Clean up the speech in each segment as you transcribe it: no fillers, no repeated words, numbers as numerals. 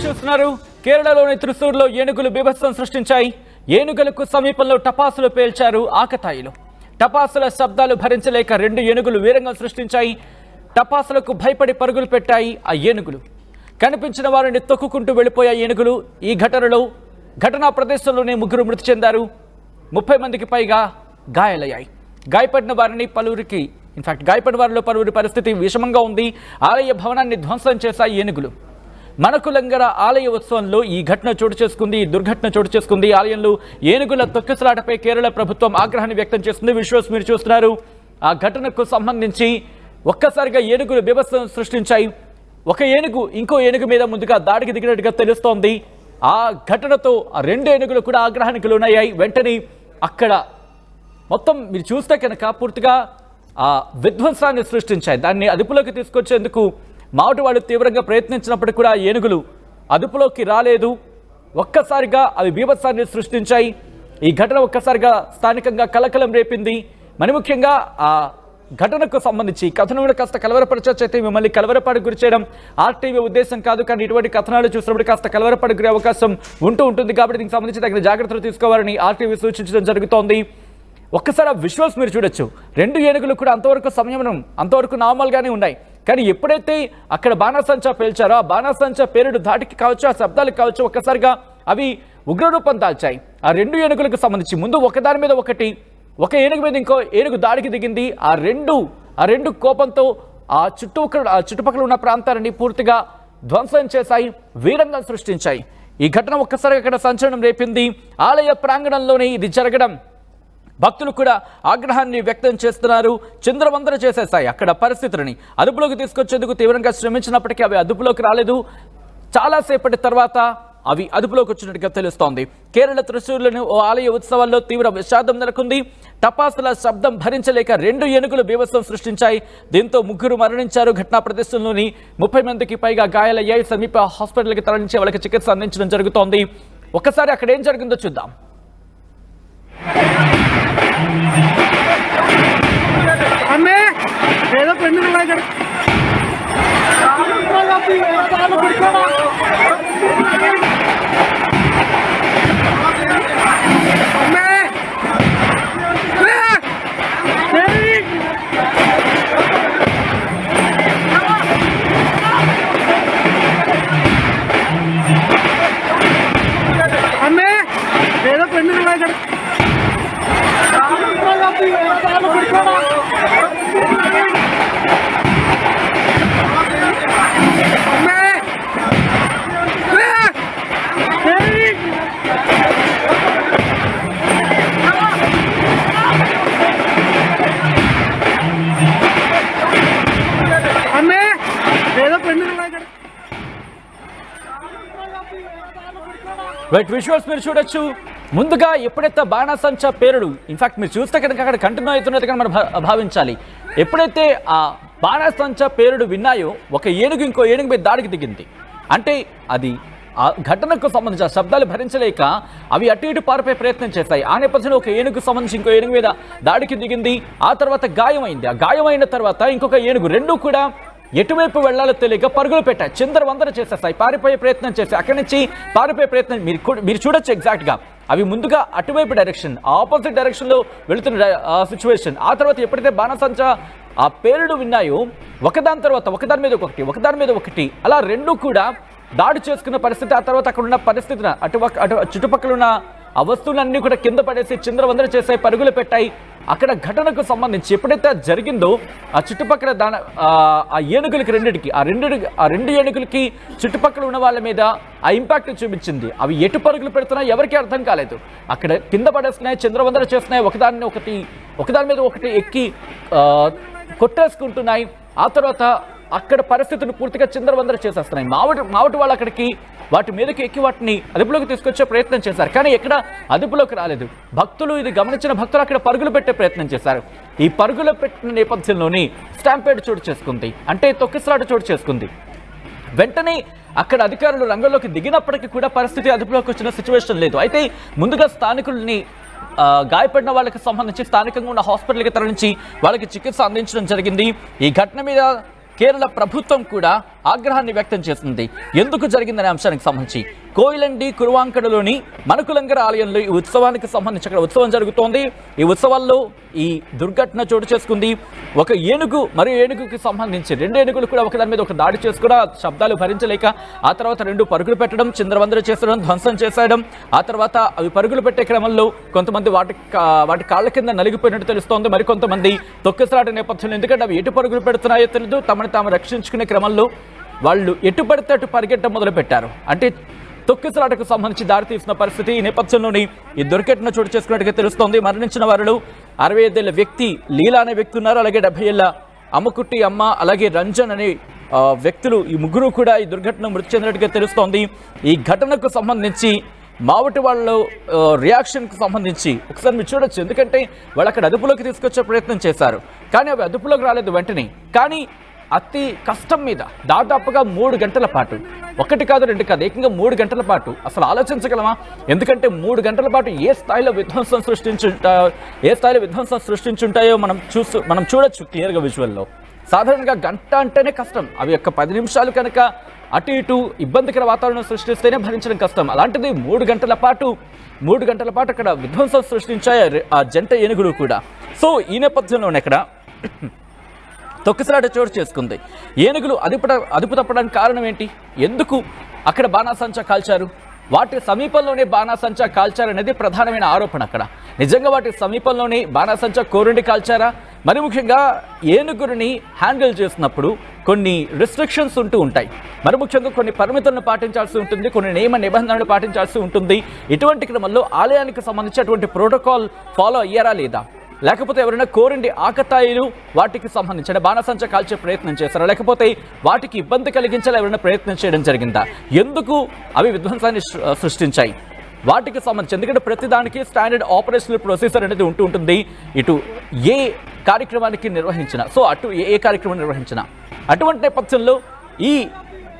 చూస్తున్నారు. కేరళలోని త్రిశూర్లో ఏనుగులు బీభత్సం సృష్టించాయి. ఏనుగులకు సమీపంలో టపాసులు పేల్చారు ఆకతాయిలు. టపాసుల శబ్దాలు భరించలేక 2 ఏనుగులు వీరంగం సృష్టించాయి. టపాసులకు భయపడి పరుగులు పెట్టాయి ఆ ఏనుగులు. కనిపించిన వారిని తొక్కుకుంటూ వెళ్ళిపోయాయి ఏనుగులు. ఈ ఘటనా ప్రదేశంలోనే 3 మృతి చెందారు. 30 మందికి పైగా గాయాలయ్యాయి. గాయపడిన వారిలో పలువురి పరిస్థితి విషమంగా ఉంది. ఆలయ భవనాన్ని ధ్వంసం చేశాయి ఏనుగులు. మనకులంగర ఆలయ ఉత్సవంలో ఈ దుర్ఘటన చోటు చేసుకుంది. ఆలయంలో ఏనుగుల తొక్కిసలాటపై కేరళ ప్రభుత్వం ఆగ్రహాన్ని వ్యక్తం చేస్తుంది. విజువల్స్ మీరు చూస్తున్నారు. ఆ ఘటనకు సంబంధించి ఒక్కసారిగా ఏనుగులు బీభత్సం సృష్టించాయి. ఒక ఏనుగు ఇంకో ఏనుగు మీద ముందుగా దాడికి దిగినట్టుగా తెలుస్తోంది. ఆ ఘటనతో ఆ 2 ఏనుగులు కూడా ఆగ్రహానికి లోనయ్యాయి. వెంటనే అక్కడ మొత్తం మీరు చూస్తే కనుక పూర్తిగా ఆ విధ్వంసాన్ని సృష్టించాయి. దాన్ని అదుపులోకి తీసుకొచ్చేందుకు మావటి వాళ్ళు తీవ్రంగా ప్రయత్నించినప్పటికీ కూడా ఏనుగులు అదుపులోకి రాలేదు. ఒక్కసారిగా అవి బీభత్సాన్ని సృష్టించాయి. ఈ ఘటన ఒక్కసారిగా స్థానికంగా కలకలం రేపింది. మరి ముఖ్యంగా ఆ ఘటనకు సంబంధించి కథనం కూడా కాస్త కలవరపరచొచ్చు. అయితే మిమ్మల్ని కలవరపాటు గురి చేయడం ఆర్టీవీ ఉద్దేశం కాదు, కానీ ఇటువంటి కథనాలు చూసినప్పుడు కాస్త కలవరపాటు గురే అవకాశం ఉంటుంది. కాబట్టి దీనికి సంబంధించి తగిన జాగ్రత్తలు తీసుకోవాలని ఆర్టీవీ సూచించడం జరుగుతోంది. ఒక్కసారి ఆ విజువల్స్ మీరు చూడొచ్చు. 2 ఏనుగులు కూడా అంతవరకు నార్మల్గానే ఉన్నాయి. కానీ ఎప్పుడైతే అక్కడ బాణాసంచా పేల్చారో ఆ బాణాసంచా పేరుడు ధాటికి కావచ్చు, ఆ శబ్దాలకు కావచ్చు, ఒక్కసారిగా అవి ఉగ్రరూపం దాల్చాయి. ఆ 2 ఏనుగులకు సంబంధించి ముందు ఒకదాని మీద ఒకటి, ఒక ఏనుగు మీద ఇంకో ఏనుగు దాడికి దిగింది. ఆ రెండు కోపంతో ఆ చుట్టుపక్కల ఉన్న ప్రాంతాలని పూర్తిగా ధ్వంసం చేశాయి, వీరంగం సృష్టించాయి. ఈ ఘటన ఒక్కసారిగా అక్కడ సంచలనం రేపింది. ఆలయ ప్రాంగణంలోనే ఇది జరగడం భక్తులు కూడా ఆగ్రహాన్ని వ్యక్తం చేస్తున్నారు. చింద్రవందర చేసేసాయి అక్కడ పరిస్థితులని. అదుపులోకి తీసుకొచ్చేందుకు తీవ్రంగా శ్రమించినప్పటికీ అవి అదుపులోకి రాలేదు. చాలాసేపటి తర్వాత అవి అదుపులోకి వచ్చినట్టుగా తెలుస్తోంది. కేరళ త్రిశూర్లోని ఓ ఆలయ ఉత్సవాల్లో తీవ్ర విషాదం నెలకొంది. టపాసుల శబ్దం భరించలేక 2 ఏనుగులు బీభత్సం సృష్టించాయి. దీంతో 3 మరణించారు. ఘటనా ప్రదేశంలోని 30 మందికి పైగా గాయాలయ్యాయి. సమీప హాస్పిటల్కి తరలించి వాళ్ళకి చికిత్స అందించడం జరుగుతోంది. ఒక్కసారి అక్కడ ఏం జరిగిందో చూద్దాం. అమ్మే ఏదో పెన్ను లాగాడు. అమ్మే ఏదో పెన్ను లాగాడు. విజువల్స్ మీరు చూడొచ్చు. ముందుగా ఎప్పుడైతే బాణాసంచా పేరుడు ఇన్ఫాక్ట్ మీరు చూస్తే కనుక అక్కడ కంటిన్యూ అవుతున్నది కానీ మనం భావించాలి. ఎప్పుడైతే ఆ బాణాసంచా పేరుడు విన్నాయో ఒక ఏనుగు ఇంకో ఏనుగు మీద దాడికి దిగింది. అంటే అది ఆ ఘటనకు సంబంధించి ఆ శబ్దాలు భరించలేక అవి అటు ఇటు పారిపోయే ప్రయత్నం చేస్తాయి. ఆ నేపథ్యంలో ఒక ఏనుగు సంబంధించి ఇంకో ఏనుగు మీద దాడికి దిగింది. ఆ తర్వాత గాయమైంది. ఆ గాయమైన తర్వాత ఇంకొక ఏనుగు, 2 కూడా ఎటువైపు వెళ్లాలో తెలియక పరుగులు పెట్టాయి. చిందరవందర చేసేస్తాయి, పారిపోయే ప్రయత్నం చేస్తాయి. అక్కడి నుంచి పారిపోయే ప్రయత్నం మీరు చూడొచ్చు. ఎగ్జాక్ట్గా అవి ముందుగా అటువైపు డైరెక్షన్, ఆపోజిట్ డైరెక్షన్లో వెళుతున్న సిచ్యువేషన్. ఆ తర్వాత ఎప్పుడైతే బాణసంచా ఆ పేరుడు విన్నాయో ఒకదాని మీద ఒకటి అలా 2 కూడా దాడి చేసుకున్న పరిస్థితి. ఆ తర్వాత అక్కడ ఉన్న పరిస్థితిని అటు చుట్టుపక్కల ఉన్న ఆ వస్తువులన్నీ కూడా కింద పడేసి చిందరవందర చేసాయి, పరుగులు పెట్టాయి. అక్కడ ఘటనకు సంబంధించి ఎప్పుడైతే జరిగిందో ఆ చుట్టుపక్కల ఆ ఏనుగులకి ఆ రెండు ఏనుగులకి చుట్టుపక్కల ఉన్న వాళ్ళ మీద ఆ ఇంపాక్ట్ చూపించింది. అవి ఎటు పరుగులు పెడుతున్నాయి ఎవరికి అర్థం కాలేదు. అక్కడ కింద పడేస్తున్నాయి, చిందరవందర చేస్తున్నాయి, ఒకదాని మీద ఒకటి ఎక్కి కొట్టేసుకుంటున్నాయి. ఆ తర్వాత అక్కడ పరిస్థితిని పూర్తిగా చిందరవందర చేసేస్తున్నాయి. మావటి వాళ్ళు అక్కడికి వాటి మీదకి ఎక్కి వాటిని అదుపులోకి తీసుకొచ్చే ప్రయత్నం చేశారు, కానీ ఎక్కడ అదుపులోకి రాలేదు. ఇది గమనించిన భక్తులు అక్కడ పరుగులు పెట్టే ప్రయత్నం చేశారు. ఈ పరుగులు పెట్టిన నేపథ్యంలోని స్టాంపేడ్ చోటు చేసుకుంది, అంటే తొక్కిసలాట చోటు చేసుకుంది. వెంటనే అక్కడ అధికారులు రంగంలోకి దిగినప్పటికీ కూడా పరిస్థితి అదుపులోకి వచ్చిన సిచ్యువేషన్ లేదు. అయితే ముందుగా స్థానికుల్ని గాయపడిన వాళ్ళకి సంబంధించి స్థానికంగా ఉన్న హాస్పిటల్కి తరలించి వాళ్ళకి చికిత్స అందించడం జరిగింది. ఈ ఘటన మీద కేరళ ప్రభుత్వం కూడా ఆగ్రహాన్ని వ్యక్తం చేసింది. ఎందుకు జరిగిందనే అంశానికి సంబంధించి కోయిలండి కురువాంకడలోని మణకులంగర ఆలయంలో ఈ ఉత్సవానికి సంబంధించి అక్కడ ఉత్సవం జరుగుతోంది. ఈ ఉత్సవాల్లో ఈ దుర్ఘటన చోటు చేసుకుంది. ఒక ఏనుగు మరియు ఏనుగుకి సంబంధించి 2 ఏనుగులు కూడా ఒకదాని మీద ఒక దాడి చేసుకుని శబ్దాలు భరించలేక ఆ తర్వాత 2 పరుగులు పెట్టడం, చిందరవందర చేసడం, ధ్వంసం చేసేయడం. ఆ తర్వాత అవి పరుగులు పెట్టే క్రమంలో కొంతమంది వాటి కాళ్ళ కింద నలిగిపోయినట్టు తెలుస్తోంది. మరికొంతమంది తొక్కిసలాట నేపథ్యంలో, ఎందుకంటే అవి ఎటు పరుగులు పెడుతున్నాయో తెలియదు, తమను తాము రక్షించుకునే క్రమంలో వాళ్ళు ఎటు పడితే అటు పరిగెట్టడం మొదలుపెట్టారు. అంటే తొక్కిసలాటకు సంబంధించి దారితీసిన పరిస్థితి. ఈ నేపథ్యంలోని ఈ దుర్ఘటన చోటు చేసుకున్నట్టుగా తెలుస్తోంది. మరణించిన వారిలో 65 ఏళ్ల వ్యక్తి లీలా అనే వ్యక్తి ఉన్నారు. అలాగే 70 ఏళ్ల అమ్మకుట్టి అమ్మ, అలాగే రంజన్ అనే వ్యక్తులు, ఈ ముగ్గురు కూడా ఈ దుర్ఘటన మృతి చెందినట్టుగా తెలుస్తోంది. ఈ ఘటనకు సంబంధించి మావటి వాళ్ళ రియాక్షన్కి సంబంధించి ఒకసారి మీరు చూడొచ్చు. ఎందుకంటే వాళ్ళు అక్కడ అదుపులోకి తీసుకొచ్చే ప్రయత్నం చేశారు, కానీ అవి అదుపులోకి రాలేదు వెంటనే. కానీ అతి కష్టం మీద దాదాపుగా 3 గంటల పాటు, 1 కాదు 2 కాదు, ఏకంగా 3 గంటల పాటు అసలు ఆలోచించగలమా? ఎందుకంటే 3 గంటల పాటు ఏ స్థాయిలో విధ్వంసం సృష్టించుంటాయో మనం చూడొచ్చు క్లియర్గా విజువల్లో. సాధారణంగా గంట అంటేనే కష్టం. అవి యొక్క 10 నిమిషాలు కనుక అటు ఇటు ఇబ్బందికర వాతావరణం సృష్టిస్తేనే భరించడం కష్టం. అలాంటిది 3 గంటల పాటు అక్కడ విధ్వంసం సృష్టించాయి ఆ జంట ఏనుగులు కూడా. సో ఈ నేపథ్యంలోనే అక్కడ తొక్కిసలాట చోటు చేసుకుంది. ఏనుగులు అదుపు తప్పడానికి కారణం ఏంటి? ఎందుకు అక్కడ బాణాసంచా కాల్చారు? వాటి సమీపంలోనే బాణాసంచా కాల్చారనేది ప్రధానమైన ఆరోపణ. అక్కడ నిజంగా వాటి సమీపంలోనే బాణాసంచా కోరుండి కాల్చారా? మరి ముఖ్యంగా ఏనుగురిని హ్యాండిల్ చేసినప్పుడు కొన్ని రిస్ట్రిక్షన్స్ ఉంటూ ఉంటాయి. మరి ముఖ్యంగా కొన్ని పరిమితులను పాటించాల్సి ఉంటుంది, కొన్ని నియమ నిబంధనలు పాటించాల్సి ఉంటుంది. ఇటువంటి క్రమంలో ఆలయానికి సంబంధించి అటువంటి ప్రోటోకాల్ ఫాలో అయ్యారా లేదా? లేకపోతే ఎవరైనా కోరండి ఆకతాయిలు వాటికి సంబంధించిన బాణసంచా కాల్చే ప్రయత్నం చేస్తారా? లేకపోతే వాటికి ఇబ్బంది కలిగించాలి ఎవరైనా ప్రయత్నం చేయడం జరిగిందా? ఎందుకు అవి విధ్వంసాన్ని సృష్టించాయి? వాటికి సంబంధించి, ఎందుకంటే ప్రతిదానికి స్టాండర్డ్ ఆపరేషనల్ ప్రొసీజర్ అనేది ఉంటుంది. ఇటు ఏ కార్యక్రమానికి నిర్వహించినా, సో అటు ఏ కార్యక్రమం నిర్వహించినా అటువంటి నేపథ్యంలో ఈ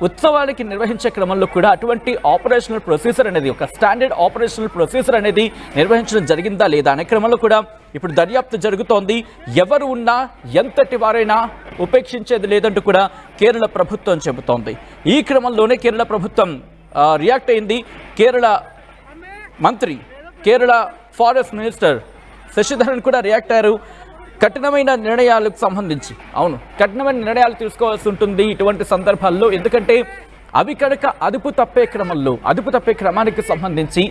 ఉత్సవానికి నిర్వహించే క్రమంలో కూడా అటువంటి ఆపరేషనల్ ప్రొసీజర్ అనేది, ఒక స్టాండర్డ్ ఆపరేషనల్ ప్రొసీజర్ అనేది నిర్వహించడం జరిగిందా లేదా అనే క్రమంలో కూడా ఇప్పుడు దర్యాప్తు జరుగుతోంది. ఎవరు ఉన్నా ఎంతటి వారైనా ఉపేక్షించేది లేదంటూ కూడా కేరళ ప్రభుత్వం చెబుతోంది. ఈ క్రమంలోనే కేరళ ప్రభుత్వం రియాక్ట్ అయింది. కేరళ మంత్రి, కేరళ ఫారెస్ట్ మినిస్టర్ శశిధరన్ కూడా రియాక్ట్ అయ్యారు. కఠినమైన నిర్ణయాలకు సంబంధించి, అవును, కఠినమైన నిర్ణయాలు తీసుకోవాల్సి ఉంటుంది ఇటువంటి సందర్భాల్లో. ఎందుకంటే అవి కనుక అదుపు తప్పే క్రమానికి సంబంధించి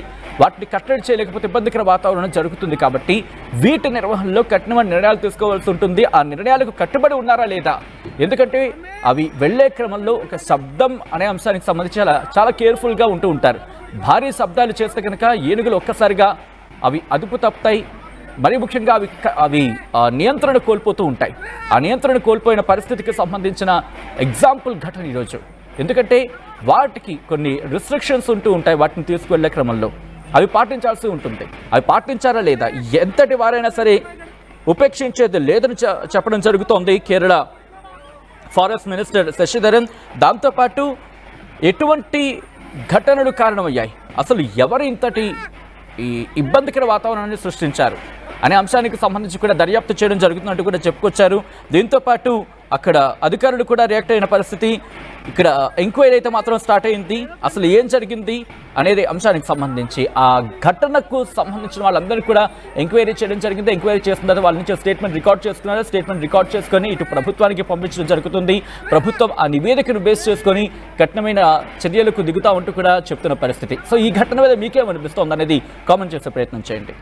వాటిని కట్టడి చేయలేకపోతే ఇబ్బందికర వాతావరణం జరుగుతుంది. కాబట్టి వీటి నిర్వహణలో కఠినమైన నిర్ణయాలు తీసుకోవాల్సి ఉంటుంది. ఆ నిర్ణయాలకు కట్టుబడి ఉన్నారా లేదా? ఎందుకంటే అవి వెళ్లే క్రమంలో ఒక శబ్దం అనే అంశానికి సంబంధించి చాలా కేర్ఫుల్గా ఉంటూ ఉంటారు. భారీ శబ్దాలు చేస్తే కనుక ఏనుగులు ఒక్కసారిగా అవి అదుపు తప్పుతాయి. మరి ముఖ్యంగా అవి నియంత్రణ కోల్పోతూ ఉంటాయి. ఆ నియంత్రణ కోల్పోయిన పరిస్థితికి సంబంధించిన ఎగ్జాంపుల్ ఘటన ఈరోజు. ఎందుకంటే వాటికి కొన్ని రిస్ట్రిక్షన్స్ ఉంటూ ఉంటాయి. వాటిని తీసుకువెళ్లే క్రమంలో అవి పాటించాల్సి ఉంటుంది. అవి పాటించారా లేదా? ఎంతటి వారైనా సరే ఉపేక్షించేది లేదని చెప్పడం జరుగుతోంది కేరళ ఫారెస్ట్ మినిస్టర్ శశిధరన్. దాంతోపాటు ఎటువంటి ఘటనలు కారణమయ్యాయి, అసలు ఎవరు ఇంతటి ఈ ఇబ్బందికర వాతావరణాన్ని సృష్టించారు అనే అంశానికి సంబంధించి కూడా దర్యాప్తు చేయడం జరుగుతున్నట్టు కూడా చెప్పుకొచ్చారు. దీంతోపాటు అక్కడ అధికారులు కూడా రియాక్ట్ అయిన పరిస్థితి. ఇక్కడ ఎంక్వైరీ అయితే మాత్రం స్టార్ట్ అయింది. అసలు ఏం జరిగింది అనేది అంశానికి సంబంధించి ఆ ఘటనకు సంబంధించిన వాళ్ళందరినీ కూడా ఎంక్వైరీ చేయడం జరిగింది. ఎంక్వైరీ చేసిన తర్వాత వాళ్ళ నుంచి స్టేట్మెంట్ రికార్డ్ చేసుకున్నారు. స్టేట్మెంట్ రికార్డ్ చేసుకొని ఇటు ప్రభుత్వానికి పంపించడం జరుగుతుంది. ప్రభుత్వం ఆ నివేదికను బేస్ చేసుకొని కఠినమైన చర్యలకు దిగుతా ఉంటూ కూడా చెప్తున్న పరిస్థితి. సో ఈ ఘటన మీద మీకేమనిపిస్తోంది అనేది కామెంట్ చేసే ప్రయత్నం చేయండి.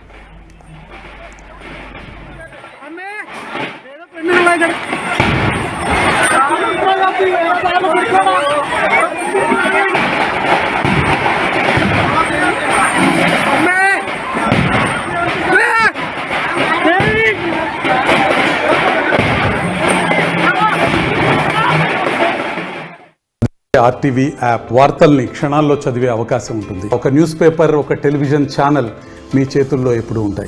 ఆర్టీవీ యాప్ వార్తల్ని క్షణాల్లో చదివే అవకాశం ఉంటుంది. ఒక న్యూస్ పేపర్, ఒక టెలివిజన్ ఛానల్ మీ చేతుల్లో ఎప్పుడూ ఉంటాయి.